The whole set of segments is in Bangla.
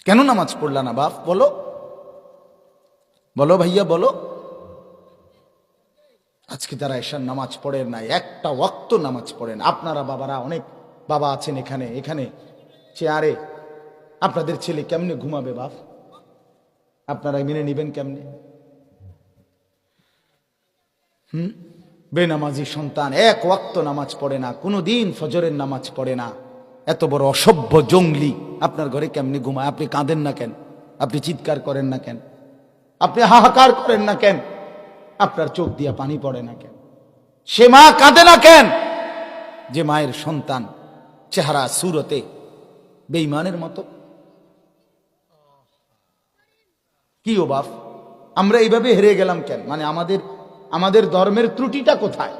কেন নামাজ পড়লা না বাপ? বলো বলো ভাইয়া বলো। আজকে তারা এশার নামাজ পড়েন না, একটা ওয়াক্ত নামাজ পড়েন। আপনারা বাবারা, অনেক বাবা আছেন এখানে এখানে চেয়ারে, আপনাদের ছেলে কেমনে ঘুমাবে বাপ? আপনারা মেনে নিবেন কেমনে? বেনামাজি সন্তান এক ওয়াক্ত নামাজ পড়ে না, কোনোদিন ফজরের নামাজ পড়ে না, এত বড় অসভ্য জঙ্গলি আপনার ঘরে কেমনে ঘুমায়? আপনি কাঁদেন না কেন? আপনি চিৎকার করেন না কেন? আপনি হাহাকার করেন না কেন? আপনার চোখ দিয়া পানি পড়ে না কেন? সে মা কাঁদে না কেন যে মায়ের সন্তান চেহারা সুরতে বেঈমানের মতো? কি ও বাপ, আমরা এইভাবে হেরে গেলাম কেন? মানে আমাদের ধর্মের ত্রুটিটা কোথায়?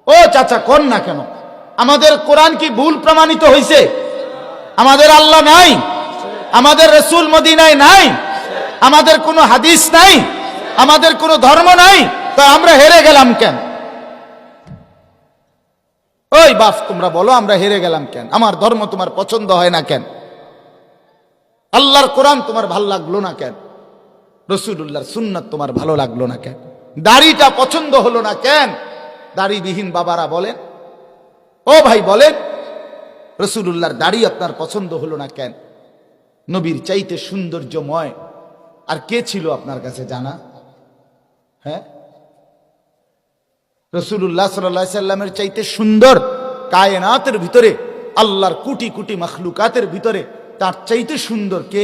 ও চাচা কোন না কেন? আমাদের কোরআন কি ভুল প্রমাণিত হয়েছে? আমাদের আল্লাহ নাই, আমাদের রসুল মদিনায় নাই, আমাদের কোনো হাদিস নাই, আমাদের কোনো ধর্ম নাই, তো আমরা হেরে গেলাম কেন? ওই বাপ তোমরা বলো, আমরা হেরে গেলাম কেন? আমার ধর্ম তোমার পছন্দ হয় না কেন? আল্লাহর কোরআন তোমার ভাল লাগলো না কেন? রসুলুল্লাহর সুন্নাত তোমার ভালো লাগলো না কেন? দাড়িটা পছন্দ হলো না কেন? দাড়িবিহীন বাবারা বলেন, ও ভাই বলেন, রসুলুল্লাহর দাড়ি আপনার পছন্দ হলো না কেন? নবীর চাইতে সৌন্দর্যময় আর কে ছিল আপনার কাছে জানা? হ্যাঁ, রসুল্লাহ সাল্লাল্লাহু আলাইহি সাল্লামের চাইতে সুন্দর কায়নাতের ভিতরে, আল্লাহর কোটি কোটি মখলুকাতের ভিতরে তার চাইতে সুন্দর কে?